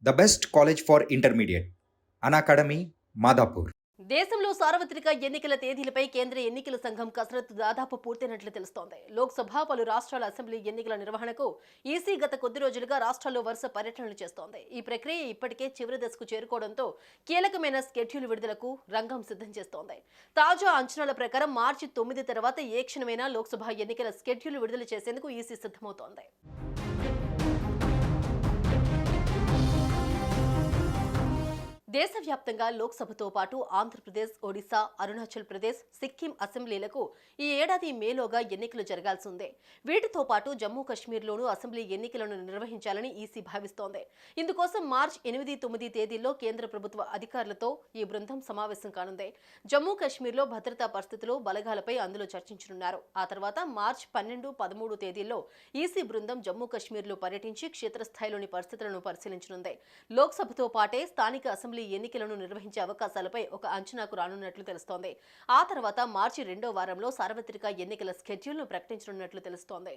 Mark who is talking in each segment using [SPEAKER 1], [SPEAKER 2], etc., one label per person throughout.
[SPEAKER 1] The best college for intermediate Unacademy Madhapur.
[SPEAKER 2] దేశంలో సార్వత్రిక ఎన్నికల తేదీలపై కేంద్ర ఎన్నికల సంఘం కసరత్తు దాదాపు పూర్తయినట్లు తెలుస్తోంది. లోక్సభ, పలు రాష్ట్రాల అసెంబ్లీ ఎన్నికల నిర్వహణకు ఈసీ గత కొద్ది రోజులుగా రాష్ట్రాల్లో వరుస పర్యటనలు చేస్తోంది. ఈ ప్రక్రియ ఇప్పటికే చివరి దశకు చేరుకోవడంతో కీలకమైన స్కెడ్యూల్ విడుదలకు రంగం సిద్ధం చేస్తోంది. తాజా అంచనాల ప్రకారం మార్చి 9 తర్వాత ఏ క్షణమైనా లోక్సభ ఎన్నికల స్కెడ్యూల్ విడుదల చేసేందుకు ఈసీ సిద్ధమవుతోంది. దేశవ్యాప్తంగా లోక్సభతో పాటు ఆంధ్రప్రదేశ్, ఒడిశా, అరుణాచల్ ప్రదేశ్, సిక్కిం అసెంబ్లీలకు ఈ ఏడాది మేలోగా ఎన్నికలు జరగాల్సి ఉంది. వీటితో పాటు జమ్మూ కశ్మీర్లోనూ అసెంబ్లీ ఎన్నికలను నిర్వహించాలని ఈసీ భావిస్తోంది. ఇందుకోసం మార్చి 8, 9 తేదీల్లో కేంద్ర ప్రభుత్వ అధికారులతో ఈ బృందం సమావేశం కానుంది. జమ్మూ కశ్మీర్లో భద్రతా పరిస్థితులు, బలగాలపై అందులో చర్చించనున్నారు. ఆ తర్వాత మార్చి 12, 13 తేదీల్లో ఈసీ బృందం జమ్మూ కశ్మీర్లో పర్యటించి క్షేత్రస్థాయిలోని పరిస్థితులను పరిశీలించనుంది. లోక్సభతో పాటే స్థానిక అసెంబ్లీ ఎన్నికలను నిర్వహించే అవకాశాలపై ఒక అంచనాకు రానున్నట్లు తెలుస్తోంది. ఆ తర్వాత మార్చి 2వ వారంలో సార్వత్రిక ఎన్నికల షెడ్యూల్ను ప్రకటించనున్నట్లు తెలుస్తోంది.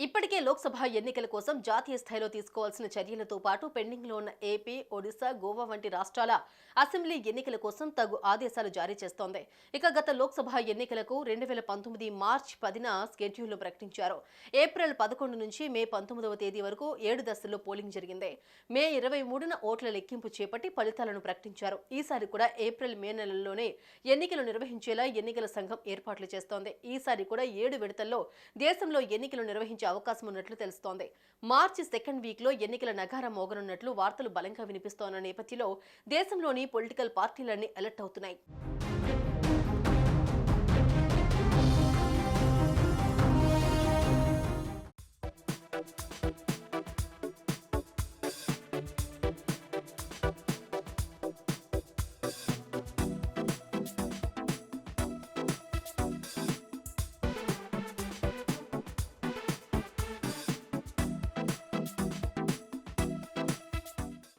[SPEAKER 2] ఇప్పటికే లోక్సభ ఎన్నికల కోసం జాతీయ స్థాయిలో తీసుకోవాల్సిన చర్యలతో పాటు పెండింగ్లో ఉన్న ఏపీ, ఒడిశా, గోవా వంటి రాష్ట్రాల అసెంబ్లీ ఎన్నికల కోసం తగు ఆదేశాలు జారీ చేస్తోంది. ఇక గత లోక్సభ ఎన్నికలకు 2019 మార్చి 10న షెడ్యూల్ను ప్రకటించారు. ఏప్రిల్ 11 నుంచి మే 19వ తేదీ వరకు 7 దశల్లో పోలింగ్ జరిగింది. మే 23న ఓట్ల లెక్కింపు చేపట్టి ఫలితాలను ప్రకటించారు. ఈసారి కూడా ఏప్రిల్, మే నెలల్లోనే ఎన్నికలు నిర్వహించేలా ఎన్నికల సంఘం ఏర్పాట్లు చేస్తోంది. ఈసారి కూడా 7 విడతల్లో దేశంలో ఎన్నికలు నిర్వహించే అవకాశం ఉన్నట్లు తెలుస్తోంది. మార్చి 2nd వీక్ లో ఎన్నికల నగారం మోగనున్నట్లు వార్తలు బలంగా వినిపిస్తోన్న నేపథ్యంలో దేశంలోని పొలిటికల్ పార్టీలన్నీ అలర్ట్ అవుతున్నాయి.